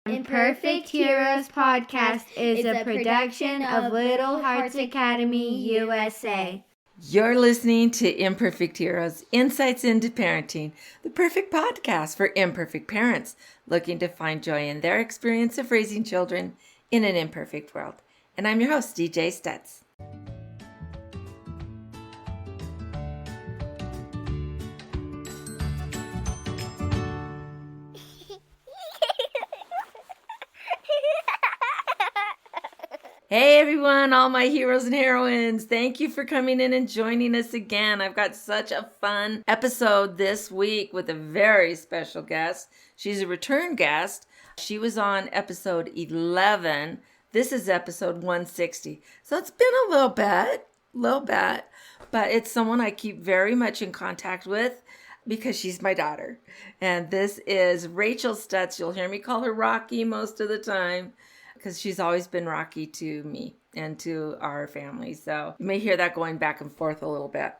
Imperfect Heroes Podcast is a production of Little Hearts Academy, USA. You're listening to Imperfect Heroes, Insights into Parenting, the perfect podcast for imperfect parents looking to find joy in their experience of raising children in an imperfect world. And I'm your host, DJ Stutz. Hey everyone, all my heroes and heroines. Thank you for coming in and joining us again. I've got such a fun episode this week with a very special guest. She's a return guest. She was on episode 11. This is episode 160. So it's been a little bit, but it's someone I keep very much in contact with because she's my daughter. And this is Rachel Stutz. You'll hear me call her Rocky most of the time, because she's always been Rocky to me and to our family. So you may hear that going back and forth a little bit.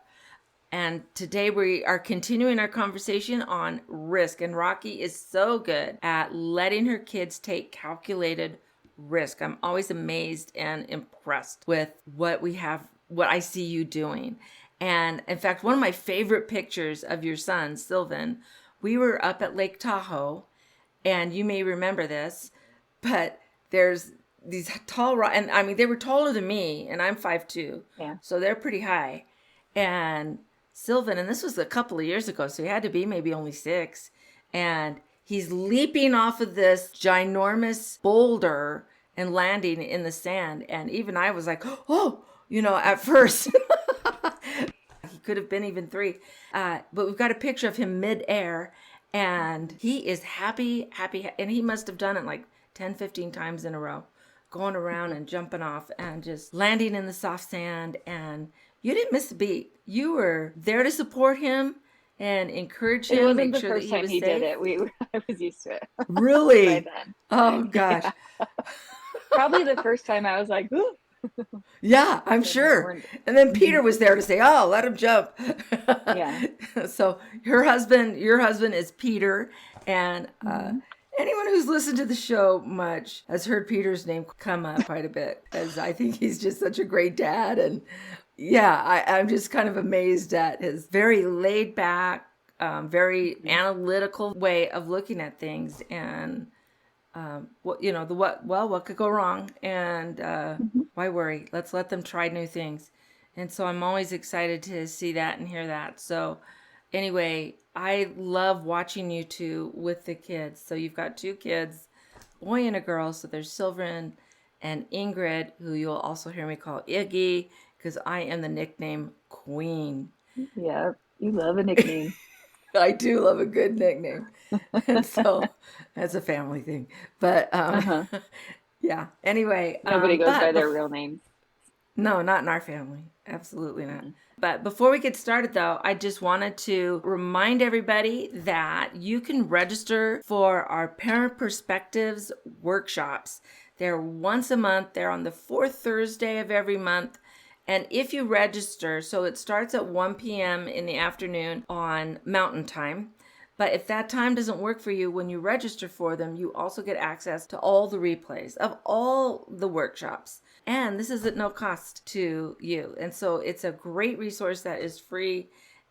And today we are continuing our conversation on risk. And Rocky is so good at letting her kids take calculated risk. I'm always amazed and impressed with what I see you doing. And in fact, one of my favorite pictures of your son, Sylvan, we were up at Lake Tahoe, and you may remember this, but there's these tall rocks, and I mean, they were taller than me, and I'm 5'2", so they're pretty high. And Sylvan, and this was a couple of years ago, so he had to be maybe only 6, and he's leaping off of this ginormous boulder and landing in the sand. And even I was like, oh, at first. He could have been even 3. But we've got a picture of him midair, and he is happy, and he must have done it like 10, 15 times in a row, going around and jumping off and just landing in the soft sand. And you didn't miss a beat. You were there to support him and encourage him, make sure that he was safe. It wasn't the first time he did it. I was used to it. Really? By then. Oh, gosh. Yeah. Probably the first time I was like, ooh. Yeah, I'm sure. And then Peter was there to say, oh, let him jump. Yeah. So your husband is Peter, and anyone who's listened to the show much has heard Peter's name come up quite a bit, because I think he's just such a great dad. And yeah, I'm just kind of amazed at his very laid back, very analytical way of looking at things. And what could go wrong? And why worry? Let's let them try new things. And so I'm always excited to see that and hear that. So anyway, I love watching you two with the kids. So you've got 2 kids, boy and a girl. So there's Sylvan and Ingrid, who you'll also hear me call Iggy, because I am the nickname queen. Yeah, you love a nickname. I do love a good nickname. And so that's a family thing. But yeah, anyway. Nobody goes by their real names. No, not in our family. Absolutely not. But before we get started, though, I just wanted to remind everybody that you can register for our Parent Perspectives workshops. They're once a month. They're on the 4th Thursday of every month. And if you register, so it starts at 1 p.m. in the afternoon on Mountain Time. But if that time doesn't work for you, when you register for them, you also get access to all the replays of all the workshops. And this is at no cost to you. And so it's a great resource that is free,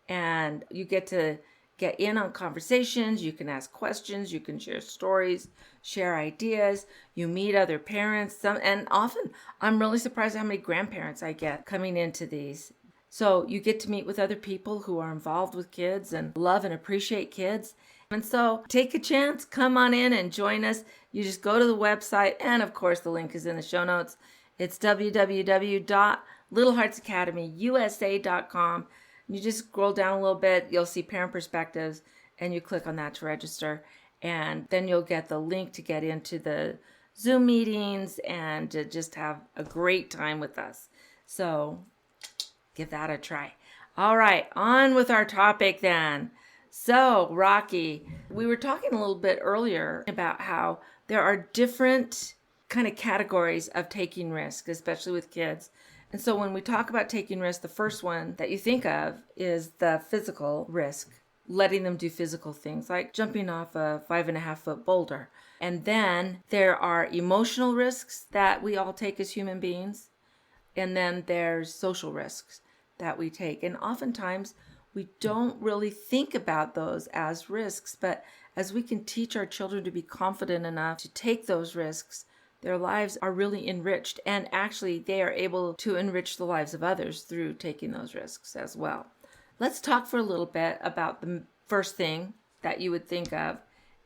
and you get to get in on conversations. You can ask questions. You can share stories, share ideas. You meet other parents. And often I'm really surprised how many grandparents I get coming into these. So you get to meet with other people who are involved with kids and love and appreciate kids. And so take a chance, come on in and join us. You just go to the website, and of course the link is in the show notes. It's www.littleheartsacademyusa.com. You just scroll down a little bit, you'll see Parent Perspectives, and you click on that to register. And then you'll get the link to get into the Zoom meetings and to just have a great time with us. So give that a try. All right, on with our topic then. So, Rocky, we were talking a little bit earlier about how there are different kind of categories of taking risk, especially with kids. And so when we talk about taking risk, the first one that you think of is the physical risk, letting them do physical things like jumping off a 5.5-foot boulder. And then there are emotional risks that we all take as human beings. And then there's social risks that we take. And oftentimes we don't really think about those as risks, but as we can teach our children to be confident enough to take those risks, their lives are really enriched. And actually, they are able to enrich the lives of others through taking those risks as well. Let's talk for a little bit about the first thing that you would think of,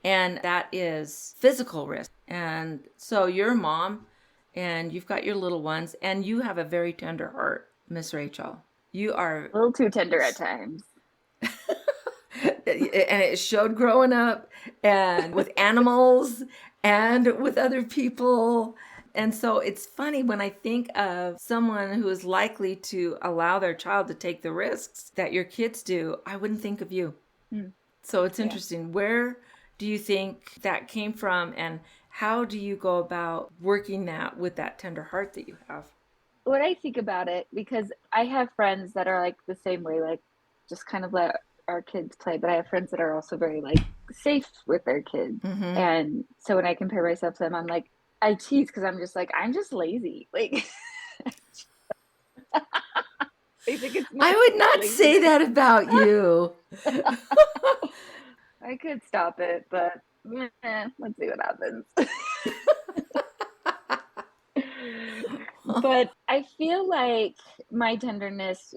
and that is physical risk. And so you're a mom, and you've got your little ones, and you have a very tender heart, Miss Rachel. You are A little too tender at times. And it showed growing up and with animals and with other people. And so it's funny when I think of someone who is likely to allow their child to take the risks that your kids do, I wouldn't think of you. So it's interesting. Where do you think that came from, and how do you go about working that with that tender heart that you have? When I think about it, because I have friends that are like the same way, like just kind of let our kids play, but I have friends that are also very like safe with their kids. And so when I compare myself to them, I'm like, I tease because I'm just lazy. Like, they think it's I would not lazy. say that about you. I could stop it, but let's see what happens. But I feel like my tenderness,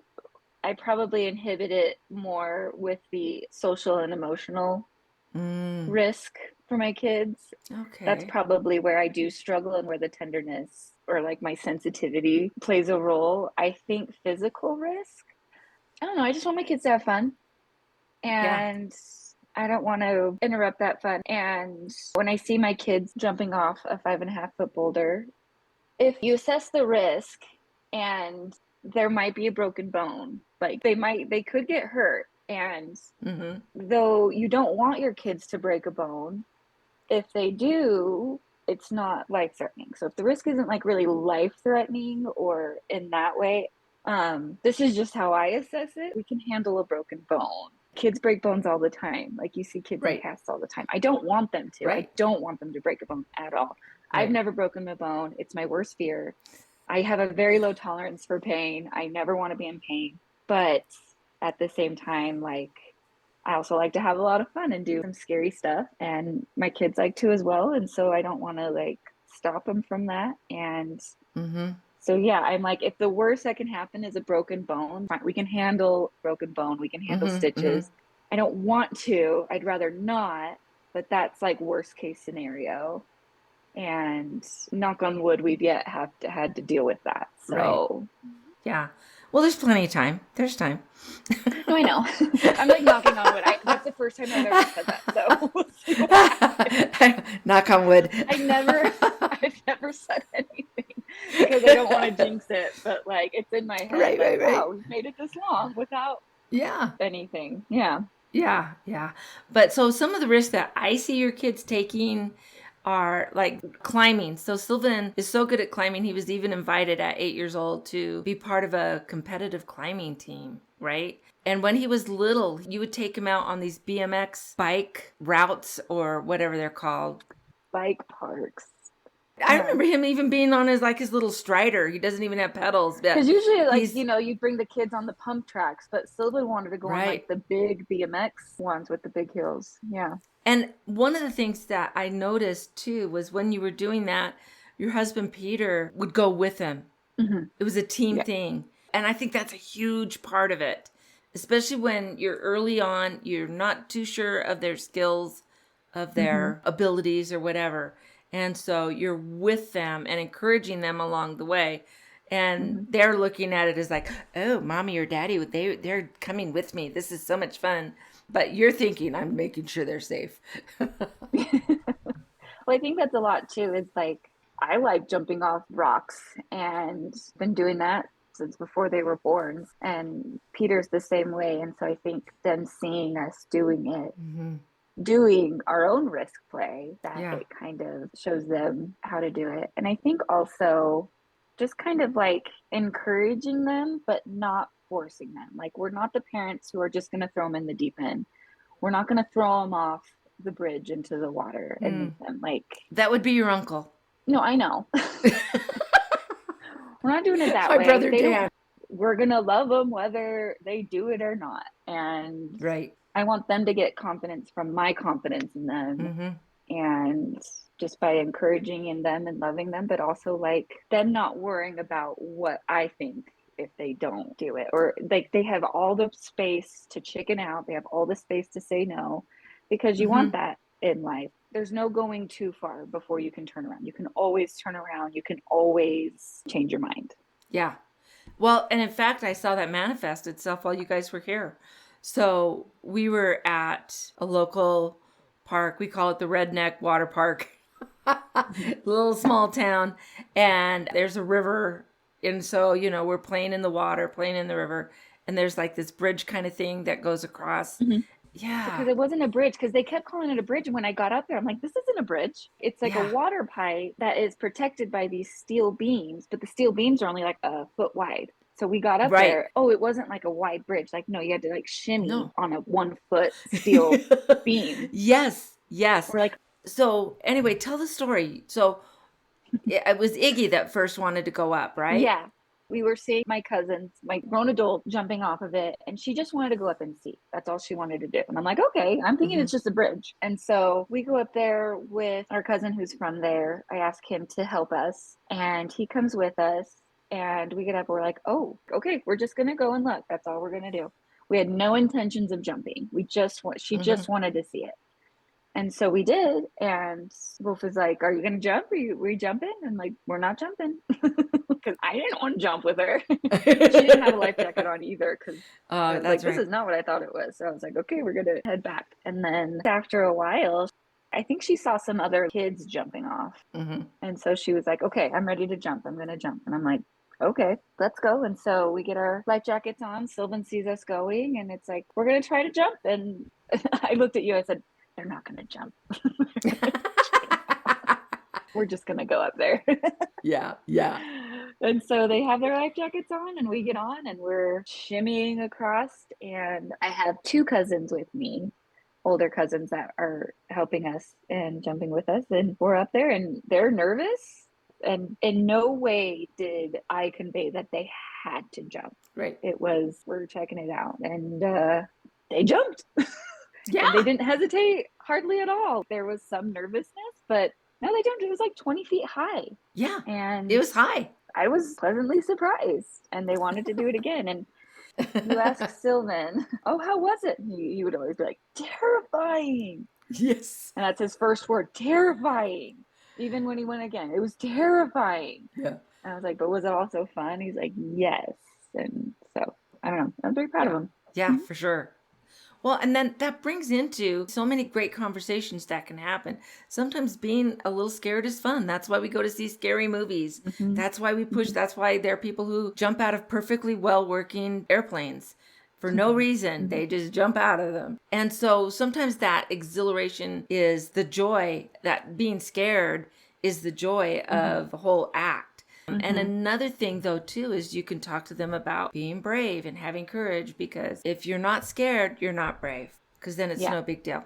I probably inhibit it more with the social and emotional risk for my kids. Okay. That's probably where I do struggle and where the tenderness or like my sensitivity plays a role. I think physical risk, I don't know, I just want my kids to have fun. And I don't want to interrupt that fun. And when I see my kids jumping off a 5.5-foot boulder, if you assess the risk and there might be a broken bone, like they could get hurt. And though you don't want your kids to break a bone, if they do, it's not life-threatening. So if the risk isn't like really life-threatening or in that way, this is just how I assess it. We can handle a broken bone. Kids break bones all the time. Like you see kids in casts all the time. I don't want them to. I don't want them to break a bone at all. I've never broken a bone. It's my worst fear. I have a very low tolerance for pain. I never want to be in pain. But at the same time, like, I also like to have a lot of fun and do some scary stuff. And my kids like to as well. And so I don't want to like stop them from that. And so, yeah, I'm like, if the worst that can happen is a broken bone, we can handle broken bone. We can handle stitches. I don't want to. I'd rather not. But that's like worst case scenario. And knock on wood, we've yet had to deal with that. So, yeah. Well, there's plenty of time. There's time. No, I know. I'm like knocking on wood. That's the first time I've ever said that. So we'll see what happens. Knock on wood. I've never said anything because I don't want to jinx it. But like, it's in my head. Right. Wow, we've made it this long without anything. Yeah. But so some of the risks that I see your kids taking are like climbing. So Sylvan is so good at climbing. He was even invited at 8 years old to be part of a competitive climbing team, right? And when he was little, you would take him out on these BMX bike routes or whatever they're called. Bike parks. I remember him even being on his little Strider. He doesn't even have pedals. Because usually, you bring the kids on the pump tracks, but Sylvan wanted to go on like the big BMX ones with the big hills. Yeah. And one of the things that I noticed too was when you were doing that, your husband Peter would go with him. It was a team thing. And I think that's a huge part of it, especially when you're early on, you're not too sure of their skills, of their abilities or whatever. And so you're with them and encouraging them along the way. And they're looking at it as like, oh, mommy or daddy, they're coming with me. This is so much fun. But you're thinking, I'm making sure they're safe. Well, I think that's a lot too. It's like, I like jumping off rocks and been doing that since before they were born. And Peter's the same way. And so I think them seeing us doing it, doing our own risk play, that it kind of shows them how to do it. And I think also just kind of like encouraging them, but not forcing them. Like, we're not the parents who are just going to throw them in the deep end. We're not going to throw them off the bridge into the water and meet them. Like, that would be your uncle. No, I know. We're not doing it that My way. brother Dan. We're going to love them whether they do it or not. And right. I want them to get confidence from my confidence in them. And just by encouraging in them and loving them, but also like them not worrying about what I think if they don't do it, or like they have all the space to chicken out. They have all the space to say no, because you want that in life. There's no going too far before you can turn around. You can always turn around. You can always change your mind. Yeah. Well, and in fact, I saw that manifest itself while you guys were here. So we were at a local park. We call it the Redneck Water Park. Little small town. And there's a river. And so, you know, we're playing in the water, playing in the river. And there's like this bridge kind of thing that goes across. Yeah. Because it wasn't a bridge, because they kept calling it a bridge. And when I got up there, I'm like, this isn't a bridge. It's like a water pipe that is protected by these steel beams, but the steel beams are only like a foot wide. So we got up there. Oh, it wasn't like a wide bridge. Like, no, you had to like shimmy on a 1 foot steel beam. Yes. We're like, so anyway, tell the story. So it was Iggy that first wanted to go up, right? Yeah. We were seeing my cousins, my grown adult, jumping off of it, and she just wanted to go up and see. That's all she wanted to do. And I'm like, okay, I'm thinking it's just a bridge. And so we go up there with our cousin who's from there. I ask him to help us, and he comes with us, and we get up, and we're like, oh, okay, we're just going to go and look. That's all we're going to do. We had no intentions of jumping. She just wanted to see it. And so we did, and Wolf was like, are you going to jump? Are you jumping? And like, we're not jumping. Because I didn't want to jump with her. She didn't have a life jacket on either, because this is not what I thought it was. So I was like, okay, we're going to head back. And then after a while, I think she saw some other kids jumping off. And so she was like, okay, I'm ready to jump. I'm going to jump. And I'm like, okay, let's go. And so we get our life jackets on. Sylvan sees us going, and it's like, we're going to try to jump. And I looked at you, I said, they're not going to jump. We're just going to go up there. Yeah. And so they have their life jackets on, and we get on, and we're shimmying across. And I have 2 cousins with me, older cousins that are helping us and jumping with us. And we're up there, and they're nervous. And in no way did I convey that they had to jump. Right. It was, we're checking it out. And they jumped. Yeah. And they didn't hesitate hardly at all. There was some nervousness, but no, they jumped. It was like 20 feet high. Yeah. And it was high. I was pleasantly surprised, and they wanted to do it again. And you ask Sylvan, oh, how was it? He would always be like, terrifying. Yes. And that's his first word, terrifying. Even when he went again, it was terrifying. Yeah. And I was like, but was it also fun? He's like, yes. And so, I don't know. I'm very proud of him. Yeah, for sure. Well, and then that brings into so many great conversations that can happen. Sometimes being a little scared is fun. That's why we go to see scary movies. That's why we push. That's why there are people who jump out of perfectly well-working airplanes for no reason. They just jump out of them. And so sometimes that exhilaration is the joy, that being scared is the joy of the whole act. And another thing, though, too, is you can talk to them about being brave and having courage, because if you're not scared, you're not brave, because then it's no big deal.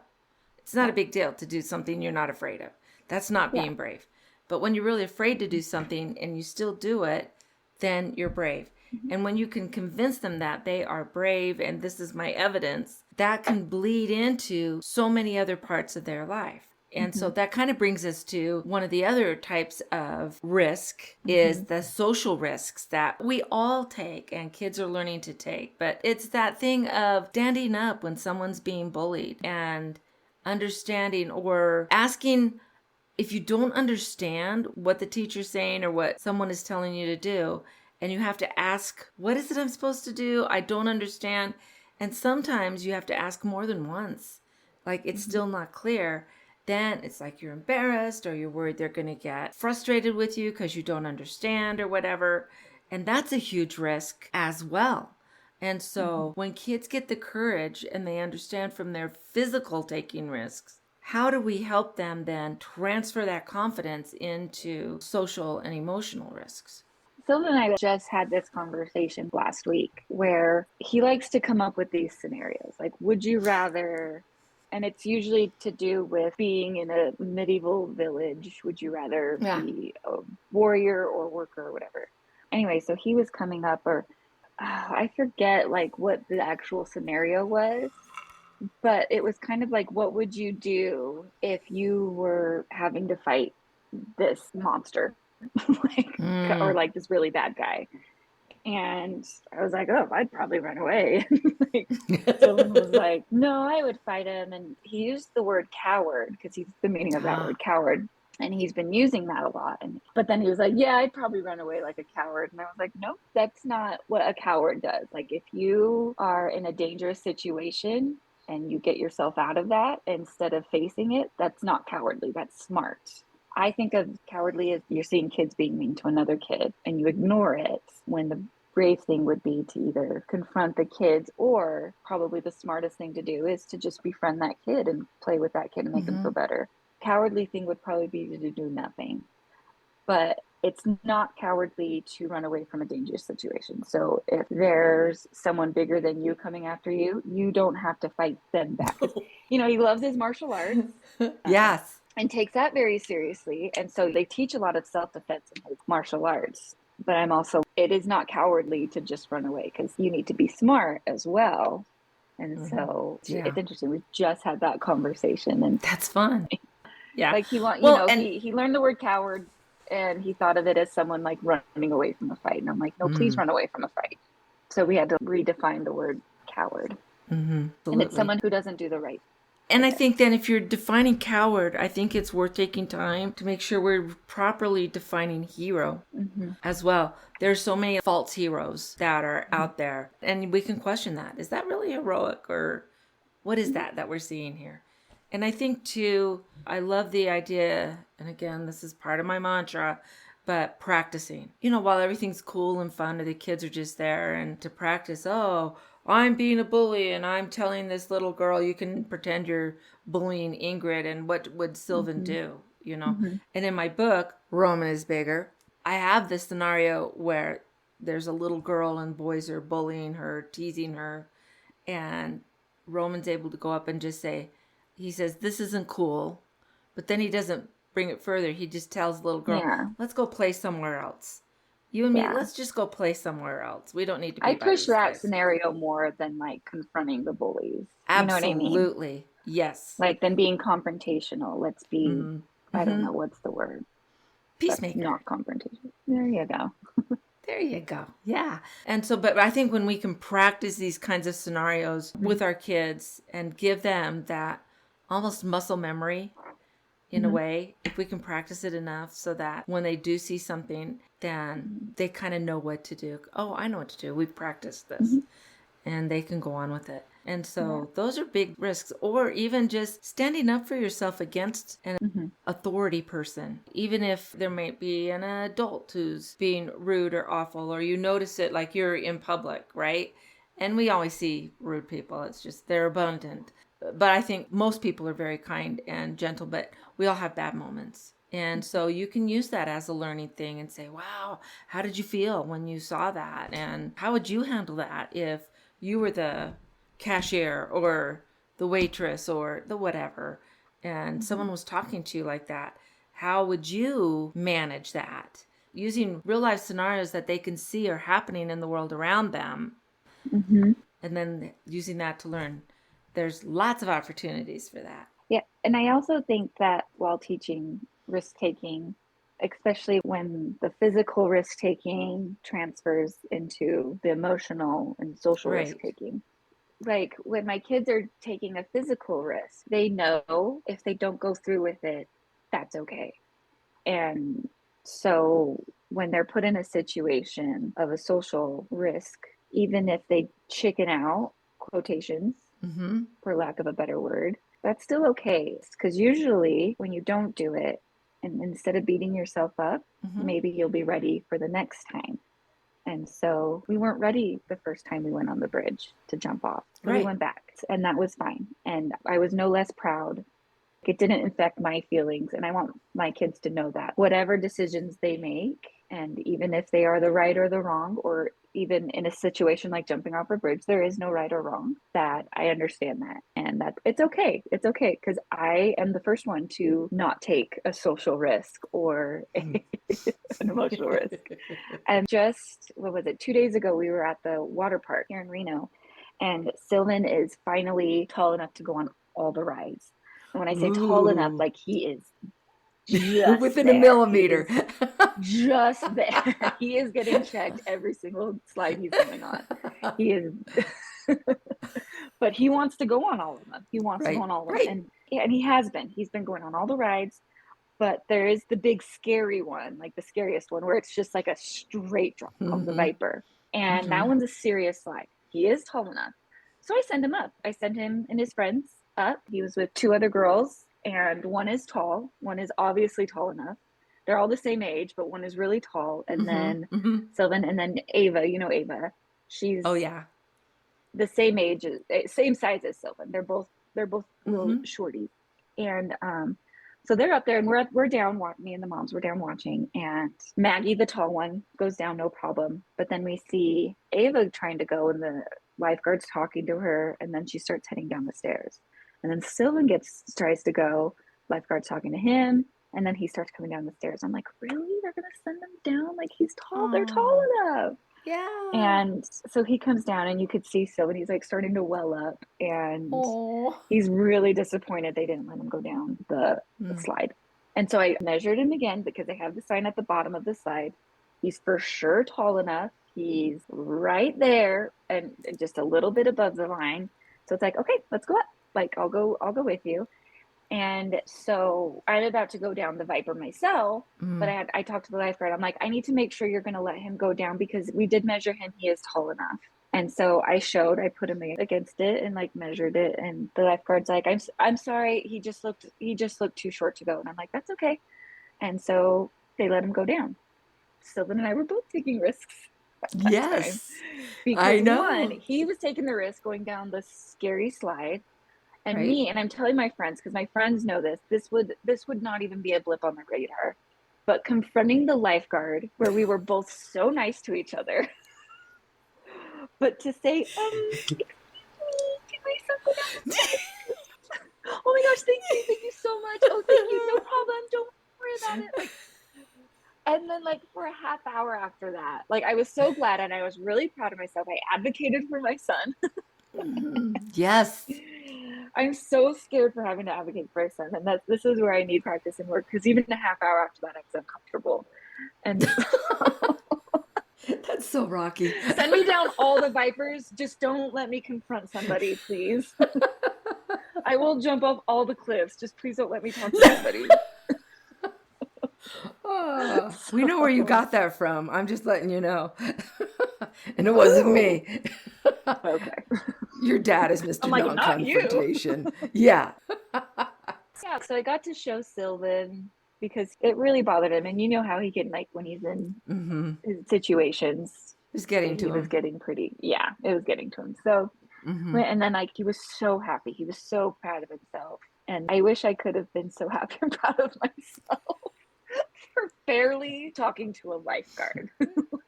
It's not a big deal to do something you're not afraid of. That's not being brave. But when you're really afraid to do something and you still do it, then you're brave. And when you can convince them that they are brave and this is my evidence, that can bleed into so many other parts of their life. And so that kind of brings us to one of the other types of risk is the social risks that we all take and kids are learning to take. But it's that thing of standing up when someone's being bullied and understanding or asking if you don't understand what the teacher's saying or what someone is telling you to do. And you have to ask, what is it I'm supposed to do? I don't understand. And sometimes you have to ask more than once. Like it's still not clear. Then it's like you're embarrassed or you're worried they're going to get frustrated with you because you don't understand or whatever. And that's a huge risk as well. And so when kids get the courage and they understand from their physical taking risks, how do we help them then transfer that confidence into social and emotional risks? Sylvan and I just had this conversation last week where he likes to come up with these scenarios. Like, would you rather And it's usually to do with being in a medieval village. Would you rather be a warrior or worker or whatever? Anyway, so he was coming up, or I forget like what the actual scenario was, but it was kind of like, what would you do if you were having to fight this monster, or like this really bad guy? And I was like, oh, I'd probably run away. Like, someone was like, no, I would fight him. And he used the word coward because he's the meaning of that word, coward. And he's been using that a lot. But then he was like, yeah, I'd probably run away like a coward. And I was like, nope, that's not what a coward does. Like, if you are in a dangerous situation and you get yourself out of that instead of facing it, that's not cowardly. That's smart. I think of cowardly as you're seeing kids being mean to another kid and you ignore it, when the brave thing would be to either confront the kids, or probably the smartest thing to do is to just befriend that kid and play with that kid and make them feel better. Cowardly thing would probably be to do nothing. But it's not cowardly to run away from a dangerous situation. So if there's someone bigger than you coming after you, you don't have to fight them back. You know, he loves his martial arts. Yes. And takes that very seriously. And so they teach a lot of self-defense in his martial arts. But it is not cowardly to just run away, because you need to be smart as well. And so it's interesting. We just had that conversation, and that's fun. Yeah. Like he learned the word coward, and he thought of it as someone like running away from a fight. And I'm like, no, please run away from a fight. So we had to redefine the word coward. And it's someone who doesn't do the right thing. And I think then if you're defining coward, I think it's worth taking time to make sure we're properly defining hero as well. There's so many false heroes that are out there, and we can question that. Is that really heroic, or what is that we're seeing here? And I think too, I love the idea, and again, this is part of my mantra, but practicing. You know, while everything's cool and fun, or the kids are just there, and to practice, I'm being a bully and I'm telling this little girl, you can pretend you're bullying Ingrid, and what would Sylvan do, you know? And in my book, Roman is Bigger, I have this scenario where there's a little girl and boys are bullying her, teasing her, and Roman's able to go up and just say, he says, this isn't cool, but then he doesn't bring it further. He just tells the little girl, let's go play somewhere else. You and me, let's just go play somewhere else. We don't need to be I push that scenario more than like confronting the bullies. Absolutely. You know what I mean? Absolutely. Yes. Like then being confrontational. Let's be, I don't know, what's the word? Peacemaker. That's not confrontation. There you go. There you go. Yeah. And so, but I think when we can practice these kinds of scenarios with our kids and give them that almost muscle memory, in a way, if we can practice it enough so that when they do see something, then they kind of know what to do. Oh, I know what to do. We've practiced this. And they can go on with it. And so those are big risks. Or even just standing up for yourself against an authority person. Even if there might be an adult who's being rude or awful, or you notice it like you're in public, right? And we always see rude people. It's just, they're abundant. But I think most people are very kind and gentle, but we all have bad moments. And so you can use that as a learning thing and say, wow, how did you feel when you saw that? And how would you handle that if you were the cashier or the waitress or the whatever, and someone was talking to you like that? How would you manage that? Using real life scenarios that they can see are happening in the world around them. And then using that to learn. There's lots of opportunities for that. Yeah. And I also think that while teaching risk-taking, especially when the physical risk-taking transfers into the emotional and social risk-taking. Like when my kids are taking a physical risk, they know if they don't go through with it, that's okay. And so when they're put in a situation of a social risk, even if they chicken out, quotations, for lack of a better word, that's still okay. Because usually when you don't do it, and instead of beating yourself up, maybe you'll be ready for the next time. And so we weren't ready the first time we went on the bridge to jump off. So we went back, and that was fine. And I was no less proud. It didn't affect my feelings. And I want my kids to know that whatever decisions they make, And even if they are the right or the wrong, or even in a situation like jumping off a bridge, there is no right or wrong. That I understand that, and that it's okay. It's okay, because I am the first one to not take a social risk or an emotional risk. And just, what was it, 2 days ago, we were at the water park here in Reno, and Sylvan is finally tall enough to go on all the rides. And when I say tall enough, like he is just within there. a millimeter. Just there. He is getting checked every single slide he's going on. He is, but he wants to go on all of them. He wants to go on all of them. And he has been. He's been going on all the rides. But there is the big scary one, like the scariest one, where it's just like a straight drop called the Viper. And that one's a serious slide. He is tall enough. So I send him up. I send him and his friends up. He was with 2 other girls, and one is tall. One is obviously tall enough. They're all the same age, but one is really tall. And then Sylvan, and then Ava, you know Ava. She's the same age, same size as Sylvan. They're both little shorties. And so they're up there, and we're down. Me and the moms were down watching, and Maggie, the tall one, goes down no problem. But then we see Ava trying to go, and the lifeguard's talking to her, and then she starts heading down the stairs. And then Sylvan tries to go, lifeguard's talking to him, and then he starts coming down the stairs. I'm like, really? They're gonna send him down? Like, he's tall. They're tall enough. Yeah. And so he comes down, and you could see Sylvan, he's like starting to well up, and he's really disappointed they didn't let him go down the slide. And so I measured him again, because I have the sign at the bottom of the slide. He's for sure tall enough. He's right there and just a little bit above the line. So it's like, okay, let's go up. Like, I'll go with you. And so I'm about to go down the Viper myself, but I talked to the lifeguard. I'm like, I need to make sure you're going to let him go down, because we did measure him. He is tall enough. And so I put him against it and like measured it. And the lifeguard's like, I'm sorry. He just looked too short to go. And I'm like, that's okay. And so they let him go down. Sylvan and I were both taking risks. Yes. Because I know. one, he was taking the risk going down the scary slide. And me, and I'm telling my friends, because my friends know this would not even be a blip on the radar. But confronting the lifeguard, where we were both so nice to each other, but to say, excuse me, can my son go down the slide? Oh my gosh, thank you so much. Oh, thank you, no problem, don't worry about it. Like, and then like for a half hour after that, like I was so glad, and I was really proud of myself. I advocated for my son. Yes. I'm so scared for having to advocate for a son, and this is where I need practice and work, because even a half hour after that, I was uncomfortable. And That's so Rocky. Send me down all the Vipers. Just don't let me confront somebody, please. I will jump off all the cliffs. Just please don't let me talk to somebody. We know where you got that from. I'm just letting you know. And it wasn't me. Okay. Your dad is Mr. I'm like, Non-confrontation. Yeah. Yeah, so I got to show Sylvan, because it really bothered him. And you know how he can, like, when he's in his situations. It was getting to him. It was getting to him. So, and then like, he was so happy. He was so proud of himself. And I wish I could have been so happy and proud of myself for barely talking to a lifeguard.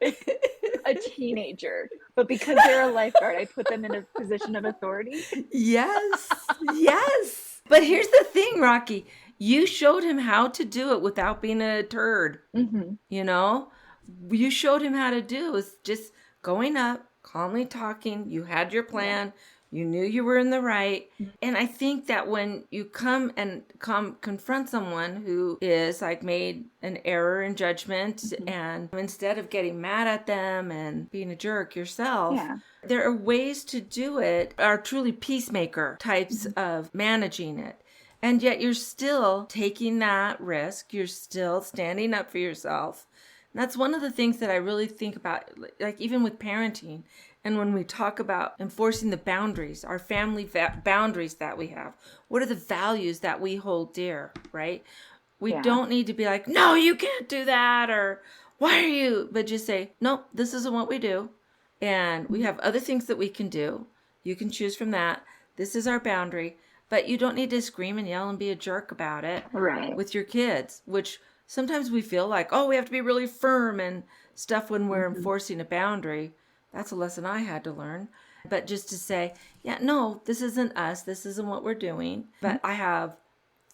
Like, a teenager, but because they're a lifeguard, I put them in a position of authority. Yes. But here's the thing, Rocky. You showed him how to do it without being a turd. You know, you showed him how to do it. Was just going up, calmly talking. You had your plan. You knew you were in the right. And I think that when you come confront someone who is like made an error in judgment, and instead of getting mad at them and being a jerk yourself, there are ways to do it, are truly peacemaker types of managing it. And yet you're still taking that risk. You're still standing up for yourself. And that's one of the things that I really think about, like even with parenting. And when we talk about enforcing the boundaries, our family boundaries that we have, what are the values that we hold dear, right? We don't need to be like, no, you can't do that, or why are you? But just say, nope, this isn't what we do. And we have other things that we can do. You can choose from that. This is our boundary. But you don't need to scream and yell and be a jerk about it with your kids, which sometimes we feel like, oh, we have to be really firm and stuff when we're enforcing a boundary. That's a lesson I had to learn. But just to say, yeah, no, this isn't us. This isn't what we're doing. But I have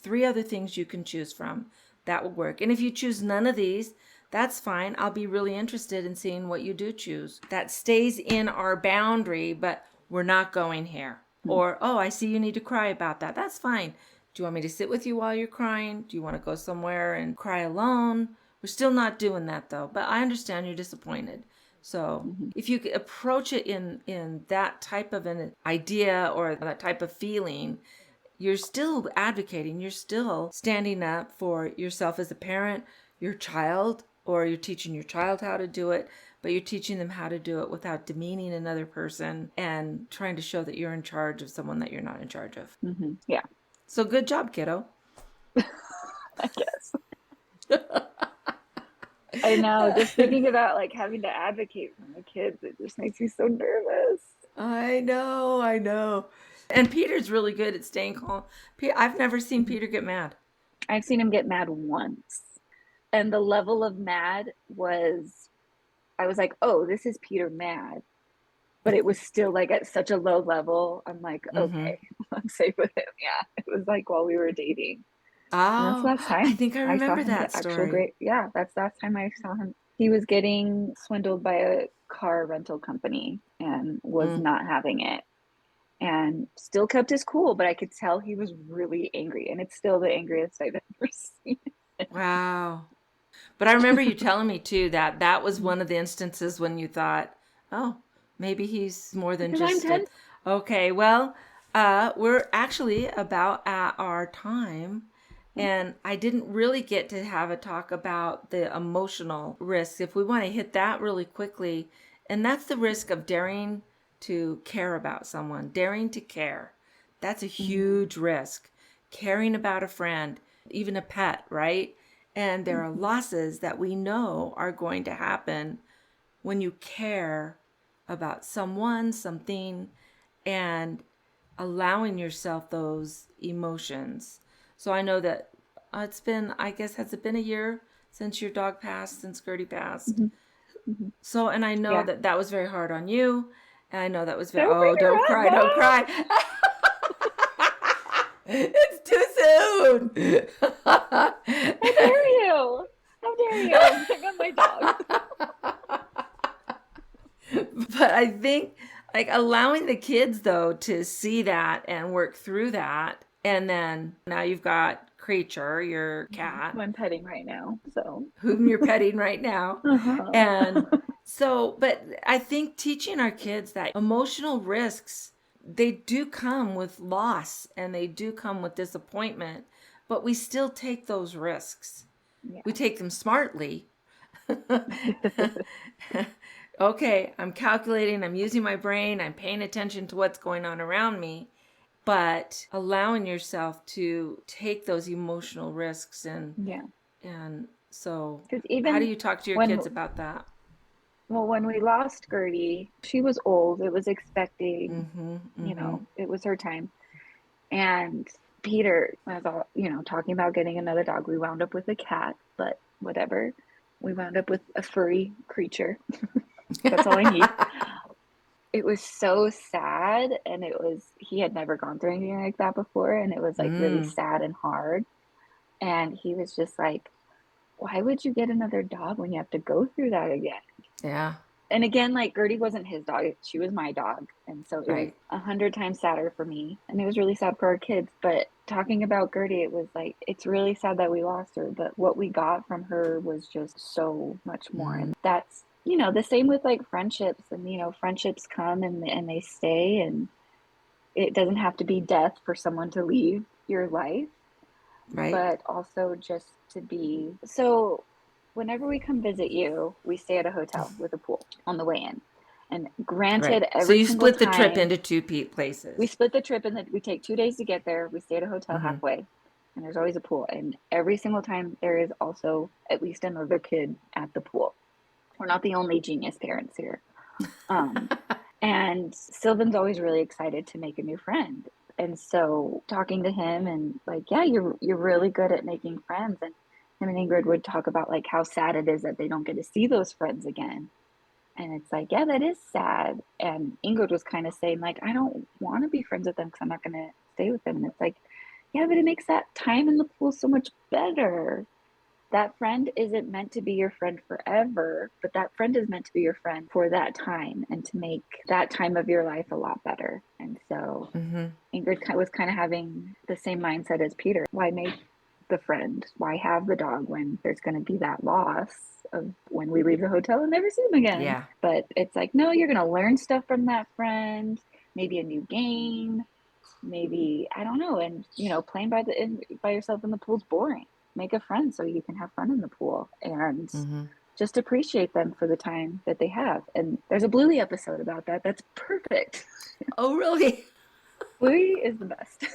3 other things you can choose from. That will work. And if you choose none of these, that's fine. I'll be really interested in seeing what you do choose. That stays in our boundary, but we're not going here. Or, oh, I see you need to cry about that. That's fine. Do you want me to sit with you while you're crying? Do you want to go somewhere and cry alone? We're still not doing that, though. But I understand you're disappointed. So if you approach it in that type of an idea or that type of feeling, you're still advocating. You're still standing up for yourself as a parent, your child, or you're teaching your child how to do it, but you're teaching them how to do it without demeaning another person and trying to show that you're in charge of someone that you're not in charge of. Yeah. So good job, kiddo. I guess. I know. Just thinking about like having to advocate for my kids, it just makes me so nervous. I know. And Peter's really good at staying calm. I've never seen Peter get mad. I've seen him get mad once. And the level of mad was, I was like, oh, this is Peter mad. But it was still like at such a low level. I'm like, okay, I'm safe with him. Yeah. It was like while we were dating. Oh, that's last time. I think I remember that story. That's the last time I saw him. He was getting swindled by a car rental company and was not having it. And still kept his cool, but I could tell he was really angry. And it's still the angriest I've ever seen. Wow. But I remember you telling me too that was one of the instances when you thought, oh, maybe he's more than just okay. Well, we're actually about at our time, and I didn't really get to have a talk about the emotional risk. If we want to hit that really quickly, and that's the risk of daring to care about someone, daring to care. That's a huge risk. Caring about a friend, even a pet, right? And there are losses that we know are going to happen when you care about someone, something, and allowing yourself those emotions. So I know that it's been, I guess, has it been a year since your dog passed, since Gertie passed? So, and I know that was very hard on you. And I know that was very, don't cry. It's too soon. How dare you? Pick up my dog. But I think like allowing the kids though to see that and work through that. And then now you've got Creature, your cat. Who I'm petting right now. So whom you're petting right now. And so, but I think teaching our kids that emotional risks, they do come with loss and they do come with disappointment, but we still take those risks. Yeah. We take them smartly. Okay, I'm calculating, I'm using my brain, I'm paying attention to what's going on around me, but allowing yourself to take those emotional risks and so how do you talk to your kids about that? Well, when we lost Gertie, she was old. It was expecting, you know, it was her time. And Peter was all, you know, talking about getting another dog. We wound up with a cat, but whatever. We wound up with a furry creature. That's all I need. It was so sad. And he had never gone through anything like that before. And it was like really sad and hard. And he was just like, why would you get another dog when you have to go through that again? Yeah. And again, like Gertie wasn't his dog. She was my dog. And so it was 100 times sadder for me. And it was really sad for our kids. But talking about Gertie, it was like, it's really sad that we lost her. But what we got from her was just so much more. And that's, you know, the same with like friendships. And, you know, friendships come and they stay. And it doesn't have to be death for someone to leave your life. Right. But also just to be. So whenever we come visit you, we stay at a hotel with a pool on the way in. And granted, so you split the trip into 2 places. We split the trip and we take 2 days to get there. We stay at a hotel halfway, and there's always a pool. And every single time there is also at least another kid at the pool. We're not the only genius parents here. And Sylvan's always really excited to make a new friend. And so talking to him and like, yeah, you're really good at making friends. And Him and Ingrid would talk about like how sad it is that they don't get to see those friends again. And it's like, yeah, that is sad. And Ingrid was kind of saying like, I don't want to be friends with them because I'm not going to stay with them. And it's like, yeah, but it makes that time in the pool so much better. That friend isn't meant to be your friend forever, but that friend is meant to be your friend for that time and to make that time of your life a lot better. And so Ingrid was kind of having the same mindset as Peter. Why make the friend? Why have the dog when there's going to be that loss of when we leave the hotel and never see them again? Yeah. But it's like, no, you're going to learn stuff from that friend, maybe a new game, maybe, I don't know. And, you know, playing by yourself in the pool is boring. Make a friend so you can have fun in the pool and just appreciate them for the time that they have. And there's a Bluey episode about that. That's perfect. Oh, really? Bluey is the best.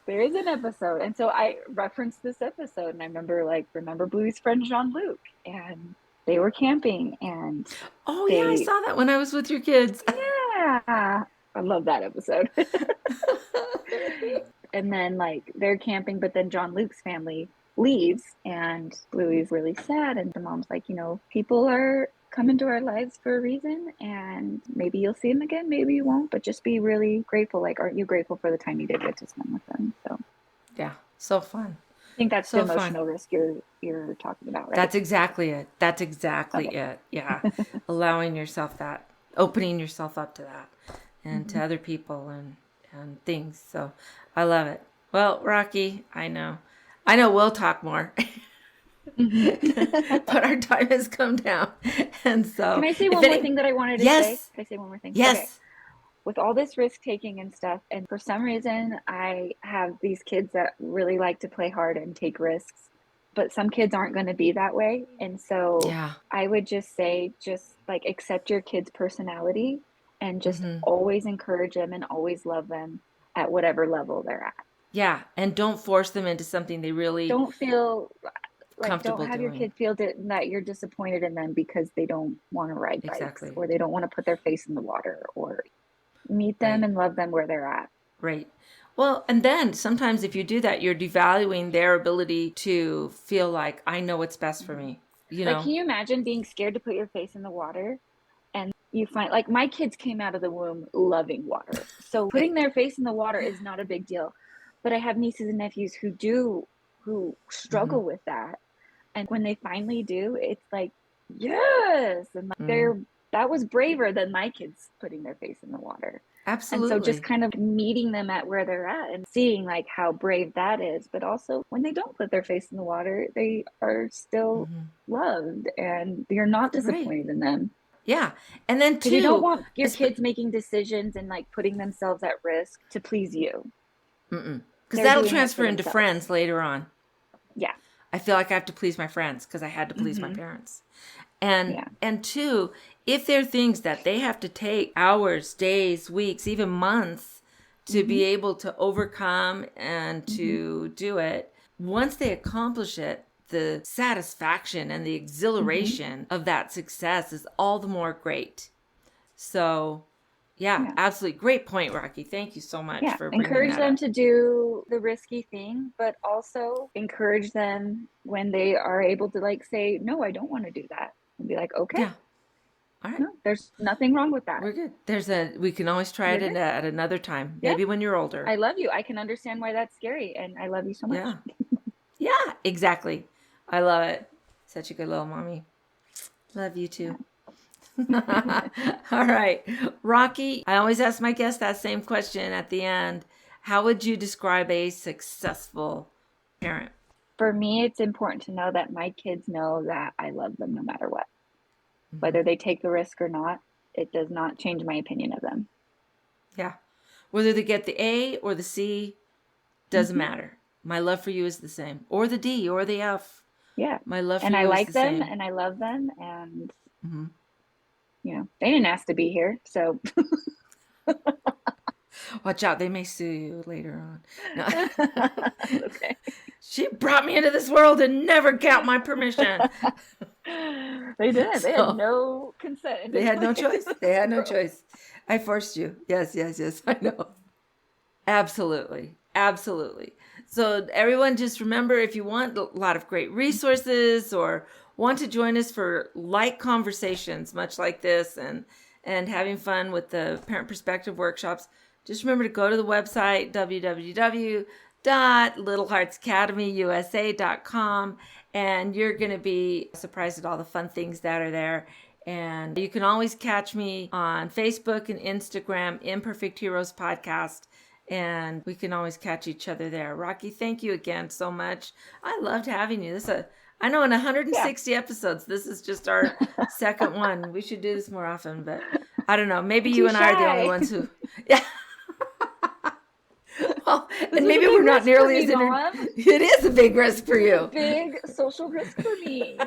There is an episode. And so I referenced this episode and I remember Bluey's friend Jean-Luc, and they were camping and yeah, I saw that when I was with your kids. Yeah. I love that episode. And then like they're camping, but then Jean-Luc's family leaves and Bluey's really sad. And the mom's like, you know, people are coming to our lives for a reason and maybe you'll see them again, maybe you won't, but just be really grateful. Like, aren't you grateful for the time you did get to spend with them? So yeah, so fun. I think that's so the emotional risk you're talking about, right? That's exactly it. That's exactly it. Yeah. Allowing yourself that, opening yourself up to that and to other people and things. So I love it. Well, Rocky, I know we'll talk more. But our time has come down. And so can I say one more thing that I wanted to say? Can I say one more thing? Yes. Okay. With all this risk taking and stuff, and for some reason I have these kids that really like to play hard and take risks, but some kids aren't going to be that way. And so I would just say, just like accept your kid's personality and just always encourage them and always love them at whatever level they're at. Yeah. And don't force them into something they really don't feel like, comfortable don't have doing. Your kid feel that you're disappointed in them because they don't want to ride bikes or they don't want to put their face in the water, or meet them and love them where they're at. Right. Well, and then sometimes if you do that, you're devaluing their ability to feel like, I know what's best for me. You know, can you imagine being scared to put your face in the water? And you find, like, my kids came out of the womb loving water. So putting their face in the water is not a big deal. But I have nieces and nephews who struggle with that. And when they finally do, it's like, yes. And that was braver than my kids putting their face in the water. Absolutely. And so just kind of meeting them at where they're at and seeing like how brave that is. But also when they don't put their face in the water, they are still loved and you're not disappointed in them. Yeah. And then too, you don't want your kids making decisions and like putting themselves at risk to please you. Because that'll transfer into friends later on. Yeah. I feel like I have to please my friends because I had to please my parents. And two, if there are things that they have to take hours, days, weeks, even months to be able to overcome and to do it, once they accomplish it, the satisfaction and the exhilaration of that success is all the more great. So, yeah, absolutely. Great point, Rocky. Thank you so much for bringing encourage that them up. to do the risky thing, but also encourage them when they are able to like say, no, I don't want to do that. And be like, okay. Yeah. All right. No, there's nothing wrong with that. We're good. We can always try it at another time. Yeah. Maybe when you're older. I love you. I can understand why that's scary. And I love you so much. Yeah. Yeah, exactly. I love it. Such a good little mommy. Love you too. All right. Rocky, I always ask my guests that same question at the end. How would you describe a successful parent? For me, it's important to know that my kids know that I love them no matter what. Whether they take the risk or not, it does not change my opinion of them. Yeah. Whether they get the A or the C, doesn't matter. My love for you is the same. Or the D or the F. Yeah. My love for and you I is like the them same. and I love them. And, you know, they didn't ask to be here. So watch out. They may sue you later on. No. Okay. She brought me into this world and never got my permission. They did. They had no consent. They had no choice. They had no choice. I forced you. Yes. I know. Absolutely. So everyone just remember, if you want a lot of great resources or want to join us for light conversations, much like this, and having fun with the Parent Perspective workshops, just remember to go to the website, www.littleheartsacademyusa.com, and you're going to be surprised at all the fun things that are there. And you can always catch me on Facebook and Instagram, Imperfect Heroes Podcast, and we can always catch each other there. Rocky, thank you again so much. I loved having you. I know in 160 episodes, this is just our second one. We should do this more often, but I don't know. Maybe you and I are the only ones who... Yeah. Well, and maybe we're not nearly as... It is a big risk for you. Big social risk for me.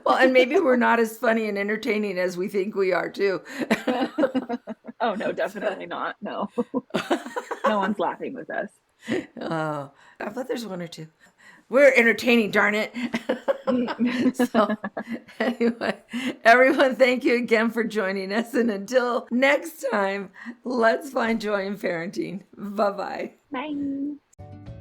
Well, and maybe we're not as funny and entertaining as we think we are, too. Oh, no, definitely not. No. No one's laughing with us. Oh, I bet there's one or two. We're entertaining, darn it. So, anyway, everyone, thank you again for joining us. And until next time, let's find joy in parenting. Bye-bye. Bye.